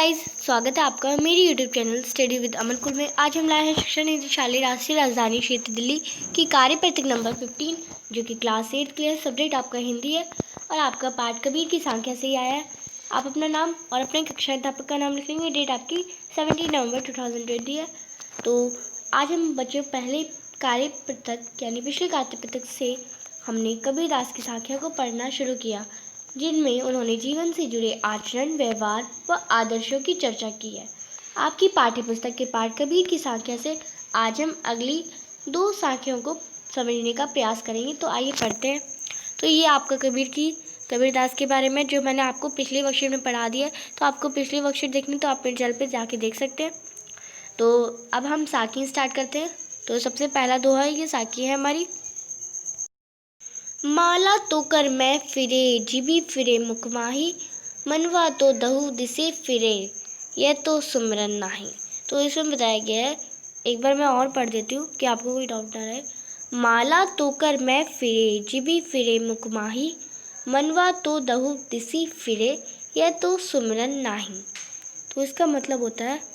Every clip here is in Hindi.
गाइस, स्वागत है आपका मेरी यूट्यूब चैनल स्टडी विद अमन कुल में। आज हम लाए हैं शिक्षा निदेशालय राष्ट्रीय राजधानी क्षेत्र दिल्ली की कार्य पत्रिका नंबर 15, जो कि क्लास 8 के लिए सब्जेक्ट आपका हिंदी है और आपका पाठ कबीर की संख्या से ही आया है। आप अपना नाम और अपने कक्षा अध्यापक का नाम लिखेंगे। डेट आपकी 17 नवंबर 2020 है। तो आज हम बच्चों पहले कार्य पत्रक यानी पिछले कार्य पत्रक से हमने कबीरदास की संख्या को पढ़ना शुरू किया, जिनमें उन्होंने जीवन से जुड़े आचरण, व्यवहार व आदर्शों की चर्चा की है। आपकी पाठ्य पुस्तक के पाठ कबीर की संख्या से आज हम अगली 2 संख्याओं को समझने का प्रयास करेंगे। तो आइए पढ़ते हैं। तो ये आपका कबीरदास के बारे में जो मैंने आपको पिछले वर्कशीट में पढ़ा दिया है। तो आपको पिछले वर्कशीट देखनी तो आप मेरे चैनल पे जाके देख सकते हैं। तो अब हम साखी स्टार्ट करते हैं। तो सबसे पहला दोहा है, ये साखी है हमारी। माला तो कर मैं फिरे, जीभी फिरे मुख माही, मनवा तो दहु दिसे फिरे, यह तो सुमरन नाही। तो इसमें बताया गया है, एक बार मैं और पढ़ देती हूँ कि आपको कोई डाउट ना रहे। माला तो कर मैं फिरे, जीभी फिरे मुख माही, मनवा तो दहु दिसी फिरे, यह तो सुमरन नाही। तो इसका मतलब होता है,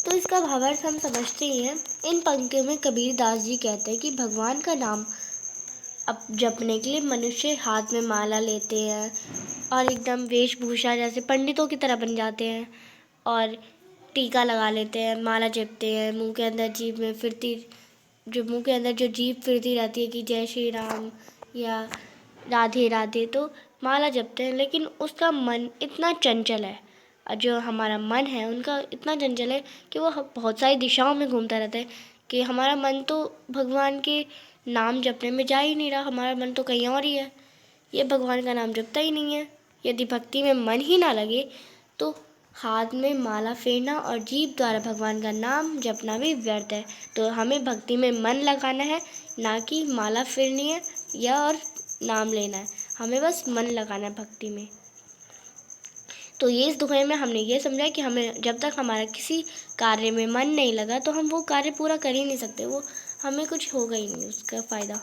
तो इसका भावार्थ हम समझते ही हैं। इन पंक्तियों में कबीरदास जी कहते हैं कि भगवान का नाम अब जपने के लिए मनुष्य हाथ में माला लेते हैं और एकदम वेशभूषा जैसे पंडितों की तरह बन जाते हैं और टीका लगा लेते हैं, माला जपते हैं। मुंह के अंदर जो जीभ फिरती रहती है कि जय श्री राम या राधे राधे, तो माला जपते हैं। लेकिन उसका मन इतना चंचल है, और जो हमारा मन है उनका इतना चंचल है कि वो बहुत सारी दिशाओं में घूमता रहता है कि हमारा मन तो भगवान के नाम जपने में जा ही नहीं रहा, हमारा मन तो कहीं और ही है। ये भगवान का नाम जपता ही नहीं है। यदि भक्ति में मन ही ना लगे तो हाथ में माला फेरना और जीभ द्वारा भगवान का नाम जपना भी व्यर्थ है। तो हमें भक्ति में मन लगाना है, ना कि माला फेरनी है या और नाम लेना है। हमें बस मन लगाना है भक्ति में। तो ये इस दोहे में हमने ये समझा कि हमें जब तक हमारा किसी कार्य में मन नहीं लगा तो हम वो कार्य पूरा कर ही नहीं सकते, वो हमें कुछ होगा ही नहीं उसका फ़ायदा।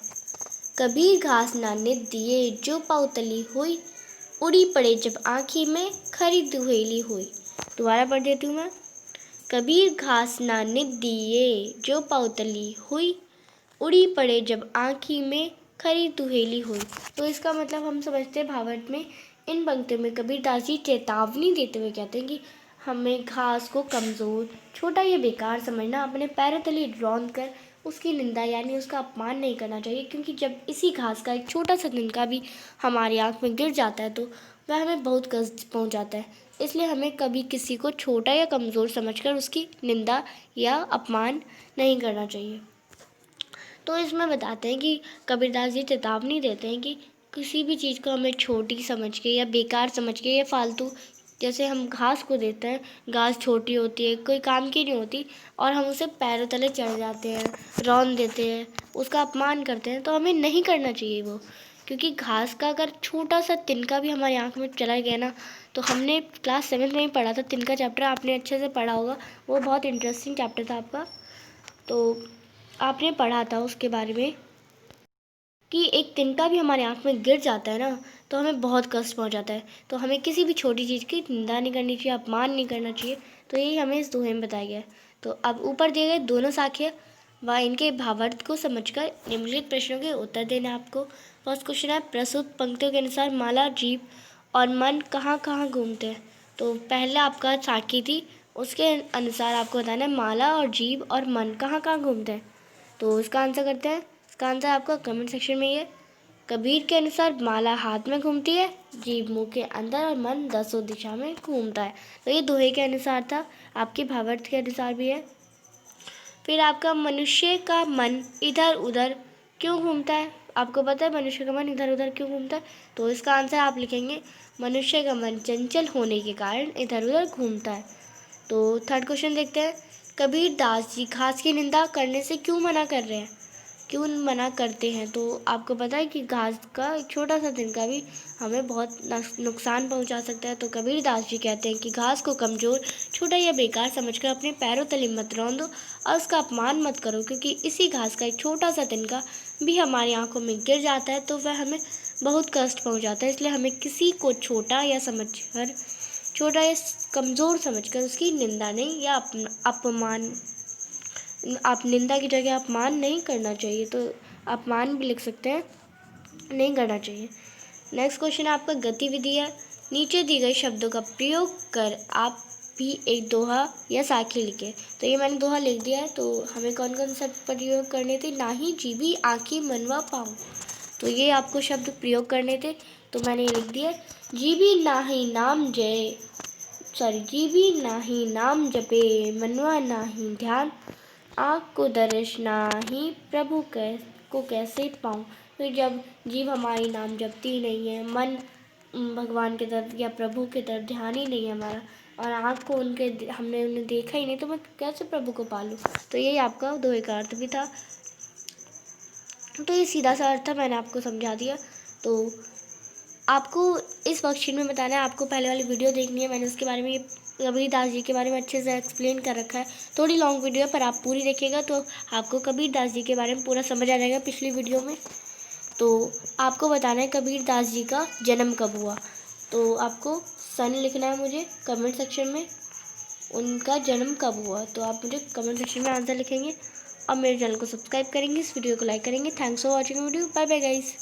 कबीर घास ना नित दिए, जो पाँव तली हुई, उड़ी पड़े जब आँखी में, खरी दुहेली हुई। दोबारा पढ़ देती हूँ मैं। कबीर घास ना नित दिए, जो पाँव तली हुई, उड़ी पड़े जब आँखी में, खरी दुहेली हुई। तो इसका मतलब हम समझते हैं भावार्थ में। इन पंक्तियों में कबीरदास जी चेतावनी देते हुए कहते हैं कि हमें घास को कमज़ोर, छोटा या बेकार समझना, अपने पैरों तले रौंद कर उसकी निंदा यानी उसका अपमान नहीं करना चाहिए। क्योंकि जब इसी घास का एक छोटा सा तिनका भी हमारी आँख में गिर जाता है तो वह हमें बहुत कष्ट पहुँचाता है। इसलिए हमें कभी किसी को छोटा या कमज़ोर समझकर उसकी निंदा या अपमान नहीं करना चाहिए। तो इसमें बताते हैं कि कबीरदास जी चेतावनी देते हैं कि किसी भी चीज़ को हमें छोटी समझ के या बेकार समझ के या फालतू, जैसे हम घास को देते हैं, घास छोटी होती है, कोई काम की नहीं होती, और हम उसे पैरों तले चढ़ जाते हैं, रौंद देते हैं, उसका अपमान करते हैं, तो हमें नहीं करना चाहिए वो। क्योंकि घास का अगर छोटा सा तिनका भी हमारी आँख में चला गया ना, तो हमने क्लास 7 में ही पढ़ा था तिनका चैप्टर, आपने अच्छे से पढ़ा होगा, वो बहुत इंटरेस्टिंग चैप्टर था आपका। तो आपने पढ़ा था उसके बारे में कि एक तिनका भी हमारी आँख में गिर जाता है ना, तो हमें बहुत कष्ट पहुंचाता है। तो हमें किसी भी छोटी चीज़ की निंदा नहीं करनी चाहिए, अपमान नहीं करना चाहिए। तो यही हमें इस दोहे में बताया गया है। तो अब ऊपर दिए गए दोनों साखियाँ व इनके भावार्थ को समझकर निम्नलिखित प्रश्नों के उत्तर देना आपको। फर्स्ट क्वेश्चन है, प्रस्तुत पंक्तियों के अनुसार माला, जीभ और मन कहाँ कहाँ घूमते हैं। तो पहला आपका साखी थी, उसके अनुसार आपको बताना है माला और जीभ और मन कहाँ कहाँ घूमते हैं। तो इसका आंसर करते हैं। इसका आंसर आपका कमेंट सेक्शन में ये। कबीर के अनुसार माला हाथ में घूमती है, जीभ मुंह के अंदर और मन 10 दिशा में घूमता है। तो ये दोहे के अनुसार था, आपके भावार्थ के अनुसार भी है। फिर आपका मनुष्य का मन इधर उधर क्यों घूमता है। आपको पता है मनुष्य का मन इधर उधर क्यों घूमता है। तो इसका आंसर आप लिखेंगे, मनुष्य का मन चंचल होने के कारण इधर उधर घूमता है। तो थर्ड क्वेश्चन देखते हैं, कबीर दास जी घास की निंदा करने से क्यों मना कर रहे हैं, क्यों मना करते हैं। तो आपको पता है कि घास का एक छोटा सा तिनका भी हमें बहुत नुकसान पहुंचा सकता है। तो कबीर दास जी कहते हैं कि घास को कमज़ोर, छोटा या बेकार समझकर अपने पैरों तले मत रौंदो और उसका अपमान मत करो, क्योंकि इसी घास का एक छोटा सा तिनका भी हमारी आंखों में गिर जाता है तो वह हमें बहुत कष्ट पहुंचाता है। इसलिए हमें किसी को छोटा या समझकर छोटा या कमज़ोर समझकर उसकी निंदा नहीं या अपमान, आप निंदा की जगह अपमान नहीं करना चाहिए, तो अपमान भी लिख सकते हैं, नहीं करना चाहिए। नेक्स्ट क्वेश्चन है आपका गतिविधि है। नीचे दी गई शब्दों का प्रयोग कर आप भी एक दोहा या साखी लिखे। तो ये मैंने दोहा लिख दिया है। तो हमें कौन कौन सा प्रयोग करने थे? नाही जीभी आँखी मनवा पाऊँ, तो ये आपको शब्द प्रयोग करने थे। तो मैंने ये लिख दिया, जीभी नाही नाम जय, जीभी नाही नाम जपे, मनवा नाही ध्यान, आँख को दर्श नाही, प्रभु को कैसे पाऊँ। तो जब जीभ हमारी नाम जपती ही नहीं है, मन भगवान की तरफ या प्रभु की तरफ ध्यान ही नहीं है हमारा, और आँख को हमने उन्हें देखा ही नहीं, तो मैं कैसे प्रभु को पालूँ। तो यही आपका दोहे का अर्थ भी था। तो ये सीधा सा अर्थ था, मैंने आपको समझा दिया। तो आपको इस वर्कशीट में बताना है, आपको पहले वाली वीडियो देखनी है, मैंने उसके बारे में, कबीर दास जी के बारे में अच्छे से एक्सप्लेन कर रखा है। थोड़ी लॉन्ग वीडियो है, पर आप पूरी देखिएगा तो आपको कबीर दास जी के बारे में पूरा समझ आ जाएगा पिछली वीडियो में। तो आपको बताना है कबीर दास जी का जन्म कब हुआ। तो आपको सन लिखना है मुझे कमेंट सेक्शन में, उनका जन्म कब हुआ। तो आप मुझे कमेंट सेक्शन में आंसर लिखेंगे और मेरे चैनल को सब्सक्राइब करेंगे, इस वीडियो को लाइक करेंगे। Thanks for watching video. Bye bye guys.